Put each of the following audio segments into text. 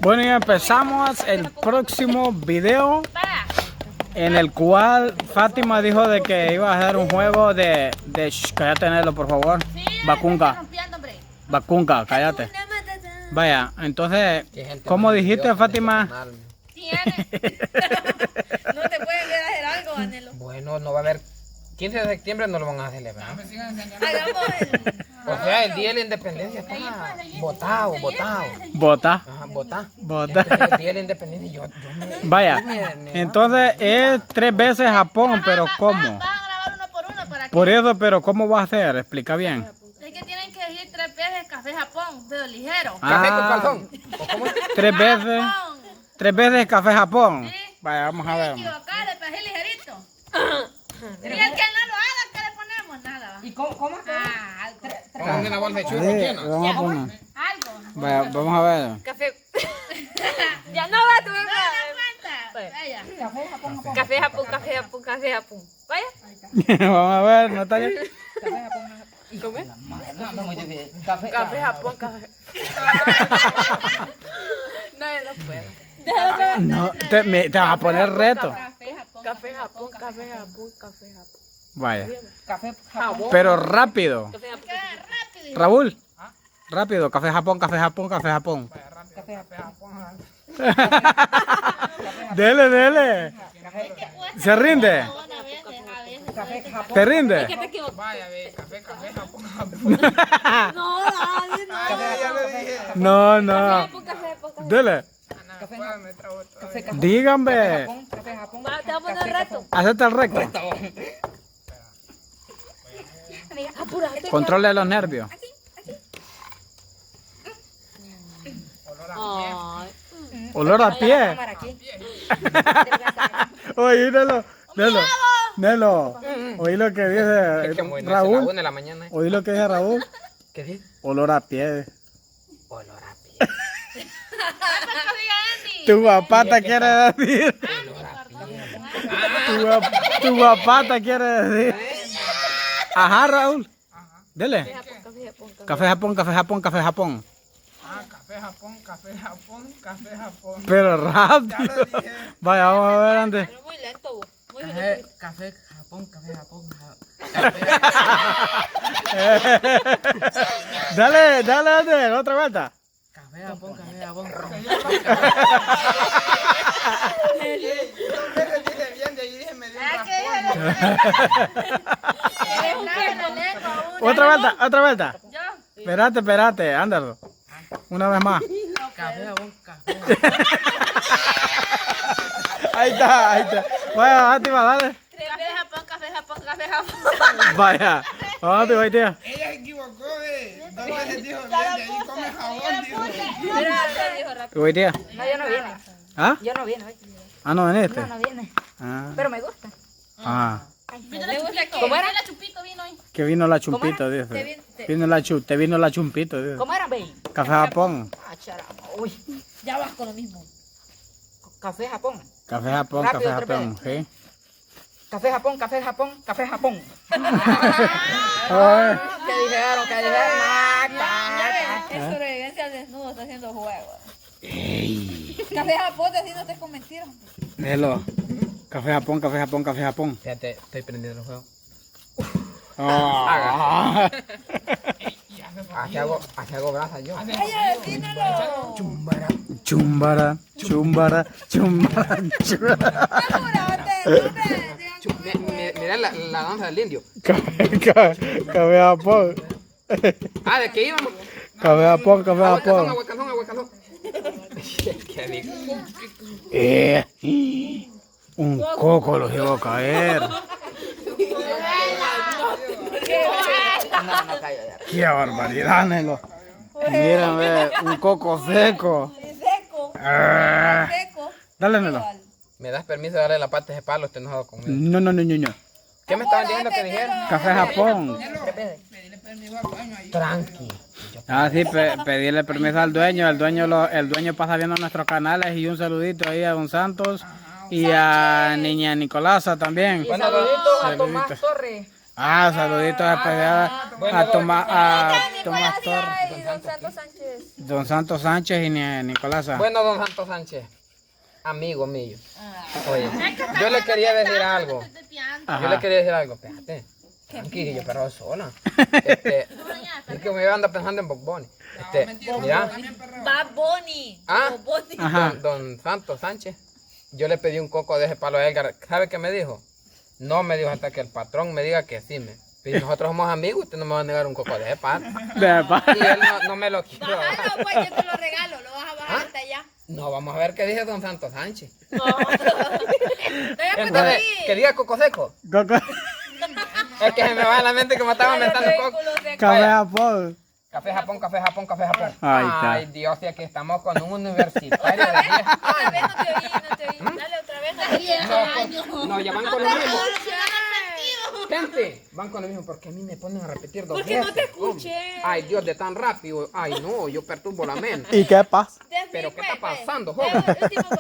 Bueno, y empezamos el próximo video en el cual Fátima dijo de que iba a hacer un juego de cállate, Nelo, por favor. Bacunga. Bacunga, cállate. Vaya, entonces, ¿cómo dijiste, Fátima? Tiene. No te pueden ver hacer algo, Anelo. Bueno, no va a haber 15 de septiembre, no lo van a celebrar. Hagamos el... O sea, el día de la independencia está votado. Bota. Ajá, votá. Bota. El día de la independencia, Vaya, entonces es 3 veces Japón, pero ¿cómo? Van a grabar uno por uno para que... Por eso, pero ¿cómo va a ser? Explica bien. Es que tienen que decir 3 veces Café Japón, pero ligero. ¿Café con calzón? ¿O cómo es? 3 veces. 3 veces Café Japón. Sí. Vaya, vamos a ver. Equivocarle para hacer ligerito. Y el que no lo haga, ¿qué le ponemos? Nada. ¿Y cómo? Pongan una bolsa de churros llena. Vamos a poner. Algo. Vaya, vamos a ver. Café. Ya no va, tú me cuenta. Vaya. Café Japón. Café Japón. Vaya. Vamos a ver, Natalia. ¿Y cómo es? No, muy difícil. Café Japón. No puedo. No, te vas a poner reto. Café Japón. Vaya. Café Japón. Pero rápido. Café Japón. Rápido. Raúl. Rápido. Café Japón, Café Japón, Café Japón. Dele. ¿Se rinde? Una vez, a veces. ¿Te rinde? ¿Qué te equivocas? Vaya, ve, café, Japón. No, Dani, no. Ya le dije. No. Café Japón. Dele. Me trabo todo. Díganme. Café Japón. Va, te voy a poner reto. Hacete el recto. Apúrate. Controle los nervios. Ay. Olor a pie. Oí, Nelo. Oí lo que Es dice que bueno, es la Raúl. 1 de la mañana. Oí lo que dice Raúl. ¿Qué dice? Olor a pie. Olor a pie. Tu guapata quiere decir. Tu guapata quiere decir. Ajá, Raúl. Dele. Café Japón. Café, Japón. Pero rápido. Vaya, vamos a ver antes. Pero muy lento, vos. Muy Café, lento. Japón. Dale, antes, otra vuelta. Café, Japón. Otra vuelta. Espérate, ándalo. Una vez más. Café, Japón. Ahí está. Vaya, Fátima, dale. Café Japón. Vaya, vamos a ver, tía. Ella se equivocó, dos veces dijo bien, de ahí come jabón, dijo. Dijo rápido. Voy, tía. No, yo no viene. ¿Ah? Yo no viene hoy. Ah, no veniste. No viene. Ah. Pero me gusta. Ah. ¿Cómo era? La chupito vino hoy. Que vino la chumpito, dice. Te vino la chumpito, dice. ¿Cómo era, baby? Café Japón. Ah, charamba. Uy, ya vas con lo mismo. Café Japón. Café Japón, Rápido, Café otra Japón. Sí. Café Japón. Ay. ¿Qué dijeron? Es sobrevivencia al desnudo, está haciendo juego. Ey. Café Japón, haciéndote con mentiras. Nelo. Café Japón. Fíjate, estoy prendiendo el juego. Ah. Así hago brasas yo. Chumbara. Mira la danza del indio. Café Japón. ¿De qué íbamos? Café Japón. Aguacalón. ¿Qué digo? Un coco lo llevo a caer. No, cayó ya. Qué barbaridad, Nelo. Mira, ve, un coco seco. Ah. Dale, Nelo. ¿Me das permiso de darle la parte de ese palo? Estoy enojado conmigo. No. ¿Qué me estaban diciendo que dijera? Café Japón. Tranqui. Ah, sí, pedirle permiso al dueño. El dueño pasa viendo nuestros canales y un saludito ahí a Don Santos y a Niña Nicolasa también. Y saluditos a Tomás Torres. Ah, saluditos especiales a Tomás Torres, Don Santos Sánchez. Don Santos Sánchez y Nicolasa. Bueno, don Santos Sánchez, amigo mío. Oye, yo le quería decir algo. Yo le quería decir algo. Espérate. Tranquilo, pero sola. Es que me anda pensando en Bob Bunny. Mira. Bad Bunny. Ah, Bob Bunny. Ajá. don Santos Sánchez. Yo le pedí un coco de ese palo a Edgar. ¿Sabe qué me dijo? No me dijo hasta que el patrón me diga que sí me. Y nosotros somos amigos, usted no me va a negar un coco de ese palo. De paz. Y él no me lo quiso. Bájalo, pues yo te lo regalo. Lo vas a bajar hasta allá. No, vamos a ver qué dice don Santos Sánchez. No. Entonces, que diga coco seco. Coco. Es que se me va a la mente que me estaba inventando coco. Café Japón. Café Japón, café Japón, café Japón. Ahí está. Ay, Dios, y aquí estamos con un universitario Otra de 10 vez, otra vez años. no te oí, no te oí. Dale otra vez, no te oí. No, ya van con lo mismo. Gente, van con lo mismo porque a mí me ponen a repetir dos Porque veces. no te escuché. Ay, Dios, de tan rápido. Ay, no, yo perturbo la mente. ¿Y qué pasa? Pero, ¿qué está pasando, joven?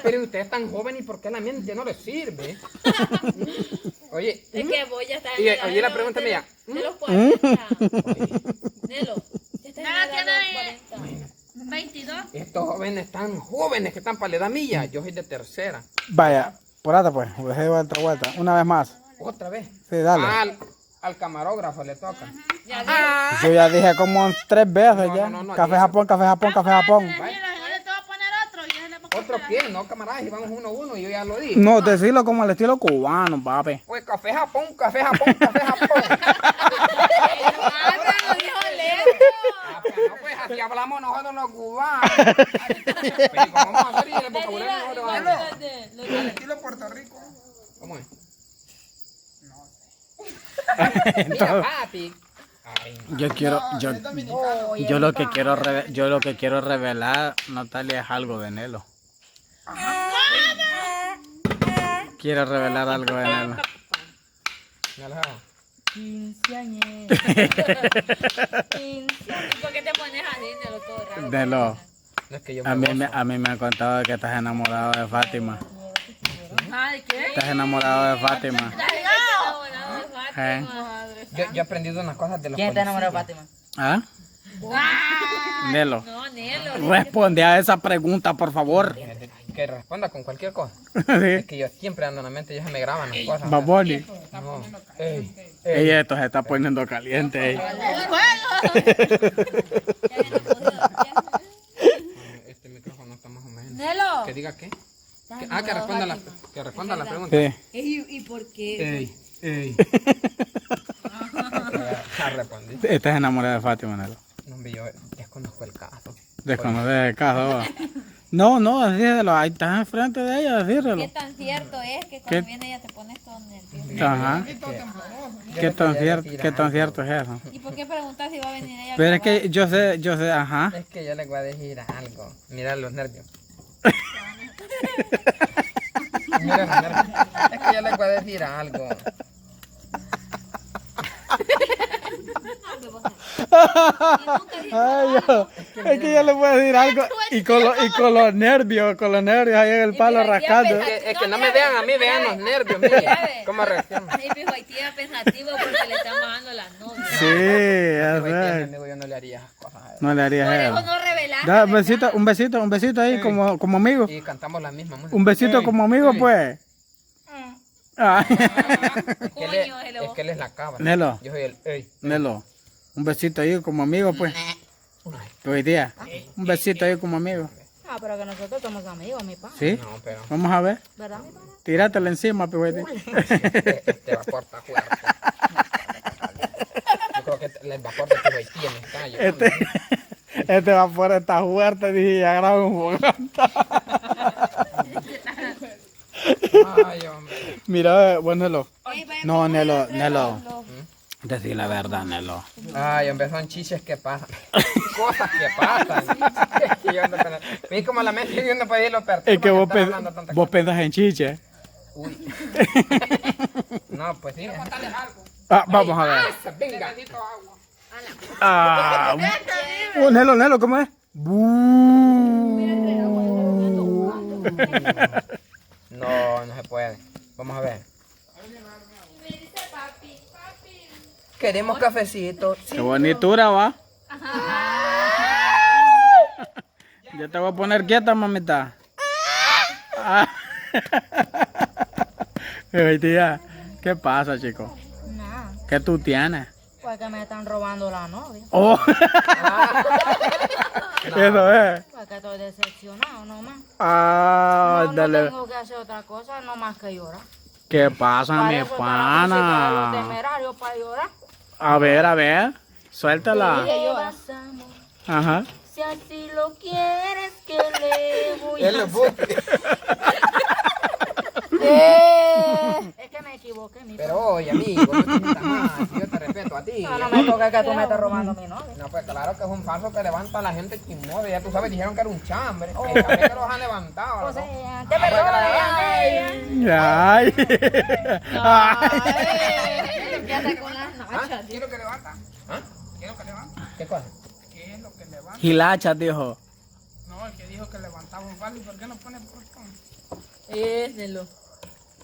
Pero usted es tan joven y ¿por qué la mente no le sirve? Oye, Es que voy a estar y oye la pregunta mía. de los 40. Nelo, ya estás en Ya la la edad de los tiene. 40. 22. Estos jóvenes tan jóvenes que están para la edad mía. Yo soy de tercera. Vaya, por ahora pues, dejé otra vuelta. Una vez más. Otra vez. Sí, dale. Al camarógrafo le toca. Ya Yo ya dije como 3 veces ya. No, Café dice. Japón, café Japón, café Japón. Yo le te voy a poner otro. Yo le pongo ¿Otro qué? No, camaradas, y vamos uno a uno. Yo ya lo dije. No, decirlo como el estilo cubano, papi. Pues café Japón, café Japón, café Japón. lo dijo Leo. Ah, pues no, pues así hablamos nosotros los cubanos. Pero ¿cómo vamos a hacer? Y el vocabulario nosotros vamos a hacer. Estilo Puerto Rico. ¿Cómo es? Entonces, Mira, papi. Ay, no. yo lo que quiero revelar, Natalia, es algo de Nelo. Quiero revelar algo de Nelo. ¿Me lo hago? 15 años. ¿Por qué te pones así, Nelo, todo raro? Nelo, No es que yo a me mí, gozo. a mí me han contado que estás enamorado de Fátima. ¿de qué? Estás enamorado de Fátima. Yo he aprendido unas cosas de los ¿Quién está enamorado de policías. Fátima? ¿Ah? Nelo, No, Nelo. responde a esa pregunta, por favor. Que responda con cualquier cosa. Sí. Es que yo siempre ando en la mente, ya se me graban las cosas. Baboni. No. Ey, Ella esto se está poniendo caliente. Este micrófono está más o menos. Nelo. ¿Que diga qué? Que responda la pregunta. Sí. ¿Y por qué? Ey. Ya respondí. Estás enamorada de Fátima, Nelo. No, hombre, yo desconozco el caso. Desconoces el caso. ¿Va? No, decírselo. Ahí estás enfrente de ella, decírselo. ¿Qué tan cierto es que ¿Qué? cuando viene ella te pones todo nervioso? Ajá. ¿Qué tan cierto es eso? ¿Y por qué preguntas si va a venir ella? Pero es que yo sé, ajá. Es que yo le voy a decir algo. Mira los nervios. Mira los nervios. Es que yo le voy a decir algo. Ay, es que yo le puedo decir algo y con los nervios ahí en el palo rascando. Es que no me vean a mí, vean los nervios. Mira cómo reacciona. Ay, mi Haití era pensativo porque le están bajando las novias. Sí, eso Güey, es. amigo, yo no le haría esas cosas a él. No le harías Por eso. eso no revelaste. Da un besito ahí como amigo. Y cantamos la misma música. Un besito Ey, como amigo, ey. pues. Ay. Es que él es la cabra. Nelo, Yo soy el ey. Nelo, un besito ahí como amigo, pues. Hoy día, un besito ahí como amigo. Ah, pero que nosotros somos amigos, mi papá. ¿Sí? No, pero Vamos a ver. ¿Verdad, mi papá? Tíratela encima, pues. este vapor está fuerte. Yo creo que el vapor de tu Haití me está llevando. Este vapor está fuerte, dije, ya grabo un fogón. Ay, hombre. Mira, bueno, Nelo. Ey, vaya, No, ¿cómo Nelo, le Nelo. regalo? Decir la verdad, Nelo. Ay, hombre, son chiches que pasan. Cosas que pasan. Es que yo ando pensando. Vi como la mente de uno puede ir lo perturba Es que vos, está hablando tantas vos cosas. pensás en chiche. Uy. No, pues sí. Ah, vamos a ver. Venga. Ah, Nelo, ¿cómo es? No, no se puede. Vamos a ver. Queremos cafecito. Qué bonitura, va. Yo te voy a poner quieta, mamita. Ah. Ay, tía, ¿qué pasa, chico? Nada, ¿Qué tú tienes? pues que me están robando la novia. Oh. Eso es. Pues que estoy decepcionado nomás. Ah, No dale. tengo que hacer otra cosa, no más que llorar. ¿Qué pasa, Para mi eso está la música de los pana? temerarios, para llorar. A ver, suéltala. Pasamos. Ajá. Si así lo quieres, que le voy Él a lo busca. Es que me equivoqué, mi Pero oye, amigo, no te sientas mal. Si yo te respeto a ti. no me toca que tú me estés robando mi novia. No, pues claro que es un falso que levanta a la gente chismosa. Ya tú sabes, dijeron que era un chambre. El chambre que los han levantado. O ¿no? sea, te perdone. Ay. Ay. Empieza con las ¿Ah? nachas. ¿Qué es lo que levanta? ¿Ah? ¿Qué es lo que levanta? ¿Qué cosa? ¿Qué es lo que levanta? Gilachas, dijo. No, el que dijo que levantaba un falso, ¿por qué no pone portón? Éselo.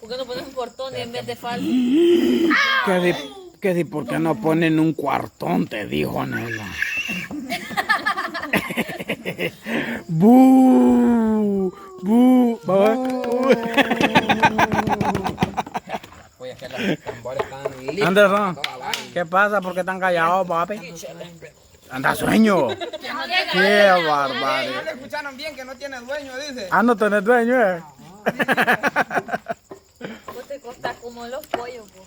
¿Por qué no pones un portón en vez de falso? Que si, ¿por qué no ponen un cuartón? Te dijo Nela. ¡Bu! ¡Bu! Oye, es que los tambores están listos. Anderson, Toda vaina. ¿qué pasa? ¿Por qué están callados, papi? Anda sueño. ¡Qué No barbaridad! le escucharon bien que no tiene dueño, dice. Ah, no tenés dueño, ¿eh? Vos te costás como los pollos, po.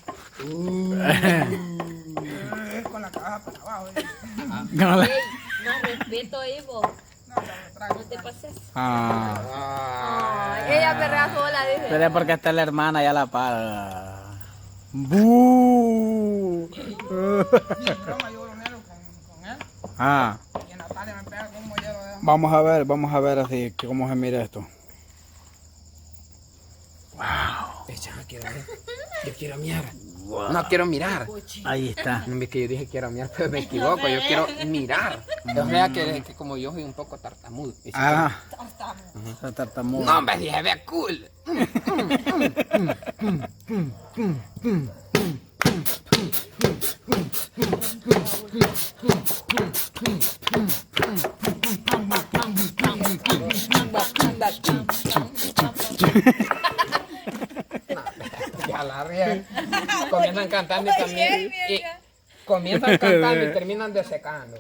Es con la caja para abajo. No le- Ey, más respeto ahí, vos. No te pases. Ah. Ay, ella perrea sola, dice. Pero es porque está la hermana ya la para. ¡Bu! Broma, yo bromero con él. Ah, Y Natalia me pega como yo lo dejo. vamos a ver así que cómo se mira esto. Quiero ver. Yo quiero mirar. No quiero mirar. Ahí está. No, es que yo dije quiero mirar, pero me equivoco. Yo quiero mirar. O sea que como yo soy un poco tartamudo. Ah, está tartamudo. No, hombre, dije, ve cool. Ya la ría. Comienzan cantando y también. Comienzan cantando y terminan desecando.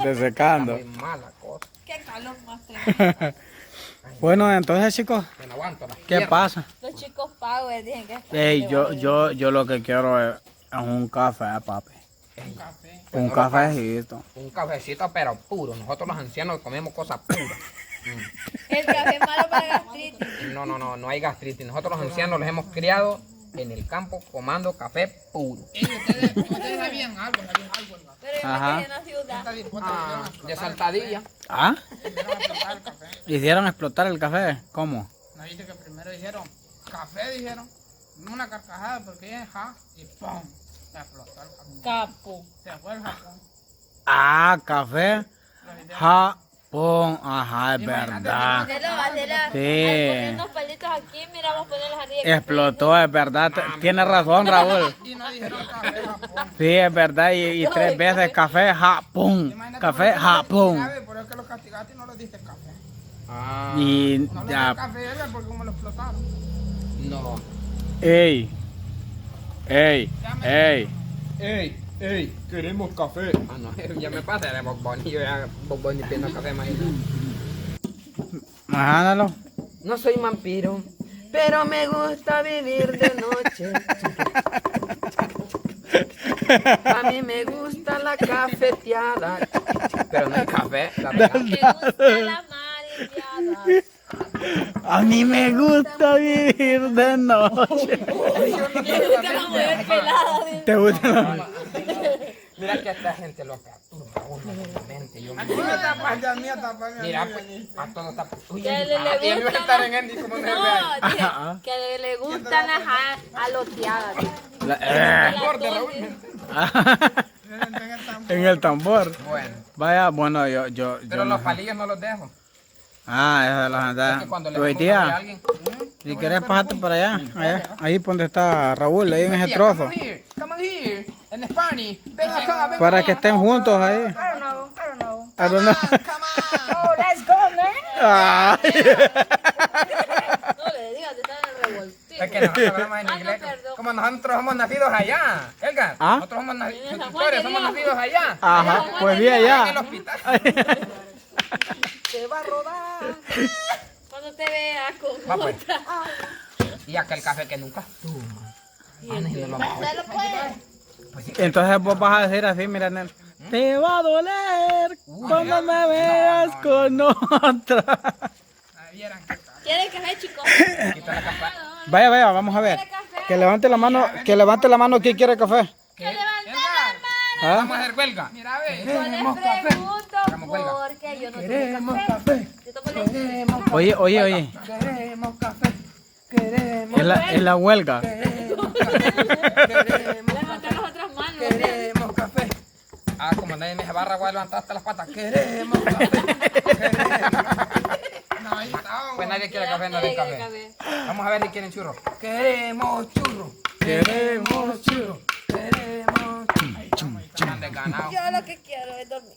Desecando. Muy mala cosa. Qué calor más tremendo. Bueno, entonces, chicos, Que no aguanto las ¿qué piernas. pasa? Los chicos pagos dicen que Ey, yo lo que quiero es un café, papi. Un café. Un cafecito. Un cafecito, pero puro. Nosotros los ancianos comemos cosas puras. el café es malo para la gastritis. No hay gastritis. Nosotros los ancianos los hemos criado en el campo tomando café puro. Y ustedes sabían algo, el café. Pero Ajá. imagínate en la ciudad. Está dispuesto Ah, de saltadilla. ¿Ah? a explotar el café. ¿Hicieron explotar el café? ¿Cómo? No viste que primero dijeron café, dijeron. Una carcajada porque es ja y ¡pum! Se explotó el café. Capo. Se fue el Japón. Ah, café. Lo hicieron. Japón. Ajá, es verdad. Hacelo, hacela. Sí. Al poner unos palitos aquí, mira, vamos a ponerlos arriba. Explotó, es verdad. Tienes razón, Raúl. Y no dijeron café Japón. Sí, es verdad. Y 3 veces café, Japón. Imagínate Café, por qué Japón. por eso que los castigaste y no les diste café. Ah, Y No les diste ya. café a porque como lo explotaron. no. Ey. Ey. Ey. Ey, queremos café. Ah, no, ya me pasa de Bob yo ya Bob Bunny pidiendo café, imagínate. Mándalo. No soy vampiro, pero me gusta vivir de noche. A mí me gusta la cafeteada. Pero no hay café, la verdad. Me gusta la marihuana. A mí me gusta vivir de noche. Me gusta la mujer pelada. dice. ¿Te gusta la... Mira que esta gente lo perturba uno mente. Yo Aquí me tapas, ya mía tapas. mira, pues, a todo está. Uy, Que le y a mí me va a gusta estar la- en Andy como no No, ve. dije, que le gustan las aloteadas. En el tambor. Bueno, Vaya, bueno, yo pero no los sé. palillos no los dejo. Ah, esa es la Es gente. que cuando le Tu damos café a tía, alguien. si quieres pasarte para allá, ahí por donde está Raúl, ahí en ese Tía, trozo. Come on here. En Spanish. Ven acá, ven Para acá. que estén juntos ahí. I don't know. I don't know. Come on. Oh, let's go, man. Ay. No le digas, te están en el revoltijo. Es que nosotros hablamos en Ah, no, inglés. perdón. Como nosotros somos nacidos allá. Edgar, ¿Ah? nosotros somos En San Juan suscriptores, de somos Dios. nacidos allá. Ajá, pues vi En el allá. hospital. Te va a rodar. Cuando te veas con Va, pues. otra. Y aquel café que nunca toma. Marcelo, pues. Entonces vos vas a decir así, mira, nene. Te va a doler cuando me veas con otra. Ahí vieran qué café. ¿Quieres café, chico? Quita la capa. Vaya, vaya, vamos a ver. Que levante la mano, ¿quién quiere café? ¿Qué? ¿Ah? Vamos a hacer huelga. Mira, ve. Yo les pregunto Hagamos huelga. porque yo no tomo café. Yo tomo leche. Oye, Queremos café. Queremos, es la huelga. queremos café. Levantar las otras manos. Queremos café. Ah, como nadie me barra, voy a levantar hasta las patas. Queremos café. Queremos. No, ahí está. Pues nadie quiere café, no hay Nadie quiere café. Vamos a ver si quieren churros. Queremos churros. Queremos churros. Queremos churros. Han desganado. Yo lo que quiero es dormir.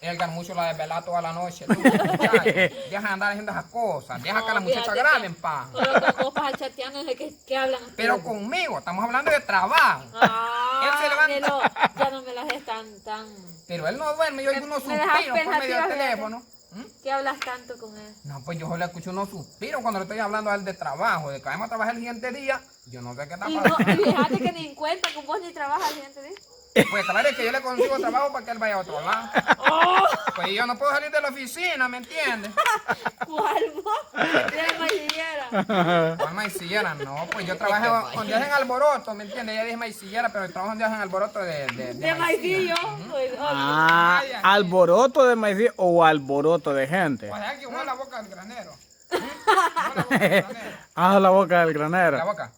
Elgar mucho la desvelada toda la noche. Tú, muchacho. Deja de andar haciendo esas cosas. Deja que las muchachas graben, pa. Solo con vos vas chateando desde que hablan. Pero conmigo, estamos hablando de trabajo. Ah, Él se levanta. Nelo, ya no me las es tan. Pero él no duerme, yo oigo unos Me dejas suspiros por medio del pensativa, teléfono. ¿Qué hablas tanto con él? No, pues yo solo escucho unos suspiros cuando le estoy hablando a él de trabajo, de que vamos a trabajar el siguiente día. Yo no sé qué está Y, no, pasando. y fíjate que ni en cuenta con vos ni trabajas al siguiente día. Pues claro es que yo le consigo trabajo para que él vaya a otro lado. Pues yo no puedo salir de la oficina, ¿me entiendes? ¿Cuál vos? De maicillera. ¿Cuál maicillera? No, pues yo trabajo con días en alboroto, ¿me entiendes? Ella dice maicillera, pero yo trabajo en días en alboroto De maicillo. Pues, Ah, alboroto de maíz o alboroto de gente. Pues hay que jugar la boca del granero. Jugar la boca del granero. Ah, la boca del La granero. boca.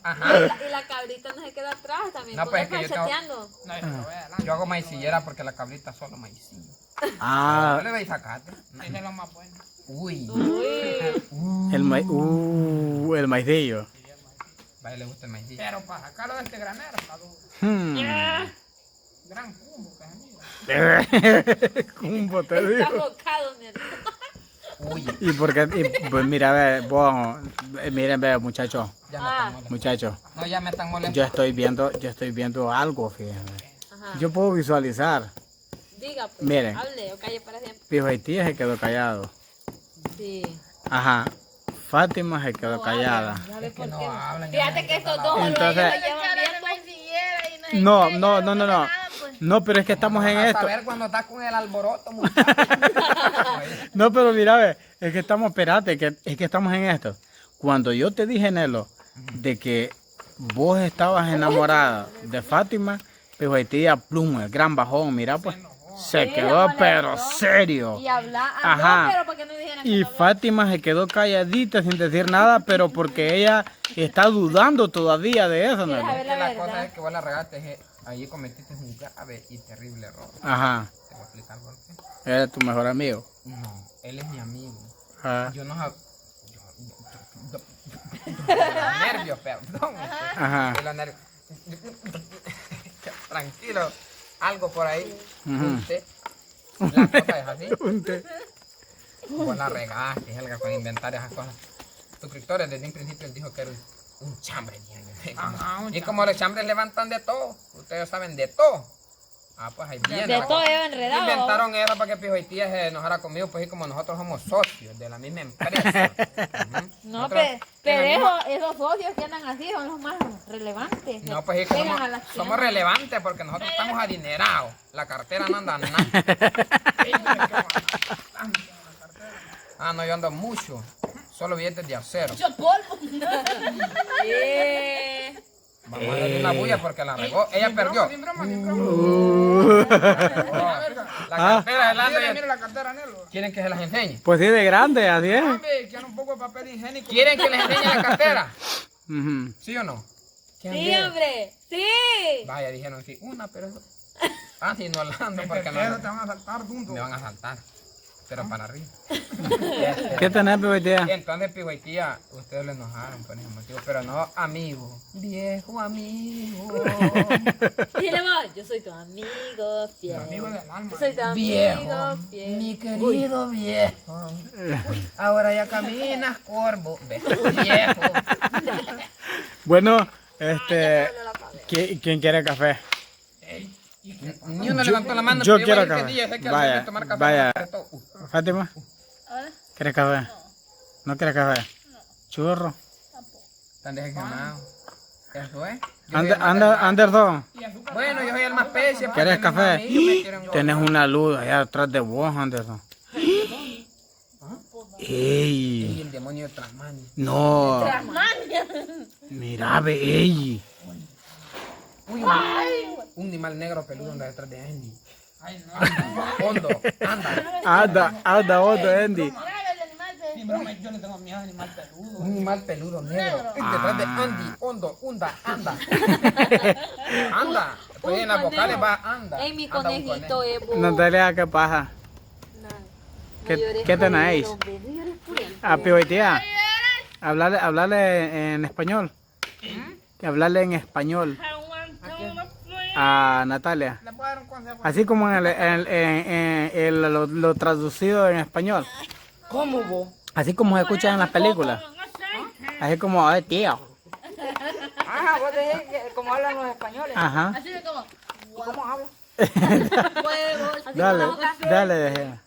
Y Ajá. la cabrita no se queda atrás también. No, No, pues es que yo tengo- chateando. No, yo no voy adelante. Yo hago maicillera porque la cabrita solo maicillo. No Ah, le veis sacate. Ese es lo más bueno. Uy. Uy. el maicillo. Vaya, le gusta el maicillo. Pero para sacarlo de este granero está duro. Gran cumbo que es mío. Cumbo, te Está digo. bocado, mi hermano. Uy. Y porque, pues mira, ve, vos, miren, ve, muchachos, Ya me están molestando. muchachos, No, ya me están molestando. yo estoy viendo algo, fíjense. Ajá. Yo puedo visualizar. Diga, pues. Miren. Hable o calle para siempre. Pijo Haití se quedó callado. Sí. Ajá. Fátima se quedó callada. ¿Sabes por no qué? hablan, Fíjate que estos dos Entonces- se llevan bien. pues. No. No, pero es que estamos en A esto. saber cuando estás con el alboroto, muchacho. No, pero mira, ve, es que estamos, espérate, es que estamos en esto. Cuando yo te dije, Nelo, de que vos estabas enamorada de Fátima, Pijo Haití a pluma, el gran bajón, mira, pues, se Sí, quedó, la pero molestó. serio. Y habla, Ajá. no, pero porque no dijeron Y Fátima se quedó calladita sin decir nada, pero porque ella está dudando todavía de eso, ¿Quieres Nelo. saber la La cosa verdad? es que vos la regaste, ahí cometiste un grave y terrible error. Ajá. Te voy a explicar por qué. Eres tu mejor amigo. No, él es mi amigo. Ajá. Yo no sab- Los nervios, perdón. Ajá. Los nervios. Tranquilo. Algo por ahí. Ujú. Usted. La cosa es así. Un té. Vos la regaste, Helga, con inventar esas cosas. Suscriptores, desde un principio él dijo que era un chambre. Ajá, un Y como los chambres levantan de todo, ustedes saben de todo. Ah, pues ahí viene. De la todo cosa. yo enredado. Inventaron eso para que Pijo Haití se enojara conmigo, pues y como nosotros somos socios de la misma empresa. Ujú. No, Nosotros pero en la misma- esos socios que andan así son los más relevantes. No, pues es que Pegan a somos, las somos piernas. relevantes porque nosotros estamos adinerados. La cartera no anda nada. Ah, no, yo ando mucho. Solo billetes de acero. Vamos a darle una bulla porque la regó. Ella perdió. Sin broma, sin broma. La cartera de Lando. Mira, mira la cartera, Nelo. ¿Quieren que se las enseñe? Pues sí, de grande, así es. Hombre, quiero un poco de papel higiénico. ¿Quieren que les enseñe la cartera? Ujú. ¿Sí o no? ¿Quién Sí, quiere? hombre. Sí. Vaya, dijeron sí. Una, pero... Ah, sí, no Orlando, porque Pero te no... van a saltar, dundo. Me van a saltar. pero para arriba. ¿Qué tenés, Pivoitía? Entonces, Pivoitía, ustedes le enojaron por ese motivo, pero no amigo, viejo amigo. Dile vos, yo soy tu amigo fiel. Amigo del alma. Yo soy tu amigo Viejo, fiel. mi querido viejo. Ahora ya caminas, corvo. Viejo. Bueno, ¿quién quiere café? Ni uno levantó la mano. Yo pero quiero igual que café. día, sé que Vaya, hay que tomar café. vaya. para todo. Fátima, ¿quieres café? ¿No quieres café? ¿Churro? Tan decepcionado. Eso es. Yo soy el más Anderson, bueno, yo soy el más pese. porque ¿quieres mis café? amigos me quieren Tenés gozar. una luz allá atrás de vos, Anderson. Y ¡Ey! el demonio de Tasmania. No. Mira, ve, ey. Uy, un animal negro peludo anda detrás de Andy. Ay, no. Hondo, anda. Anda, otro, Andy. Mira, el animal de... Sí, pero yo le tengo miedo al animal peludo. Un animal peludo negro. Detrás de Andy, hondo, anda. Anda. Pues en las vocales va anda. Ey, mi Anda un conejito conejo. Evo. Natalia, ¿qué pasa? ¿Qué tenéis? A Pivoitía. Hablarle en español. Hablarle en español a Natalia. Le puedo dar un consejo. Así como lo traducido en español. ¿Cómo vos? Así como se escucha en las películas. Así como, ay, tío. Ajá, vos decís que como hablan los españoles. Ajá. Así de como... ¿Y cómo hablan? Dale, dale.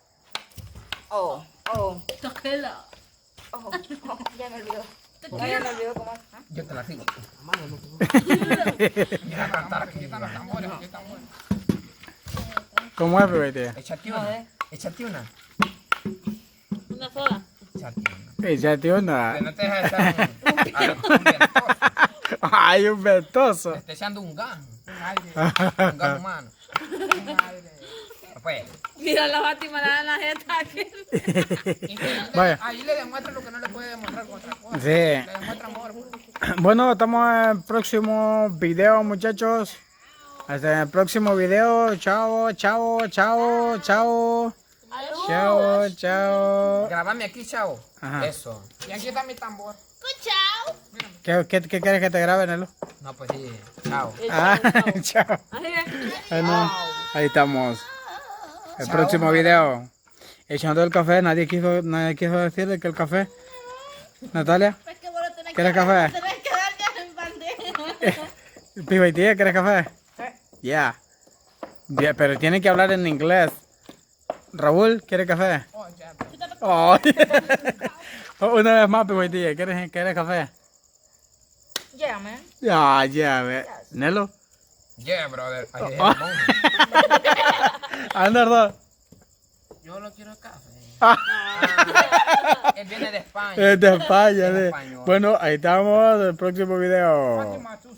Oh. Toquela. Ya me olvidó. Ya me olvidó cómo es. Yo te la sigo. Mira, cantar, aquí están los tambores, aquí están buenos. ¿Cómo es, Pivoitía? Échate una. Échate una. Una sola. Échate una. Échate una. Que no te dejes echar un ventoso. Ay, un ventoso. Te está echando un gan. Aire, Un gan humano. aire. Pues, Mira la Fátima la en la jeta aquí. Vaya. Ahí le demuestra lo que no le puede demostrar con otra cosa. Sí. Le demuestra amor. Pues. Bueno, estamos en el próximo video, muchachos. Hasta el próximo video. Chao. grabame aquí, chavo. Ajá. Eso. Y aquí está mi tambor. Chao. ¿Qué quieres que te grabe, Nelo? No, pues sí. Chao. Ah, chao. Así es. Bueno, ahí estamos. El próximo video. Echando el café. Nadie quiso decir de que el café. Natalia, Es que vos lo tenés ¿quieres que café? tenés que dar ya en bandeja. Pivoitía, ¿quieres café? Ya. Yeah, pero tiene que hablar en inglés. Raúl, ¿quieres café? Oh, ya. Oh. Una vez más, Pivoitía, ¿quieres café? Yeah, man. Ya, ve. Nelo. Yeah, brother. Ahí dejé Oh. el monje. Anderson. Yo lo quiero café. Él viene de España. Es de España, Es de. español. Bueno, ahí estamos. El próximo video. Fátima, tú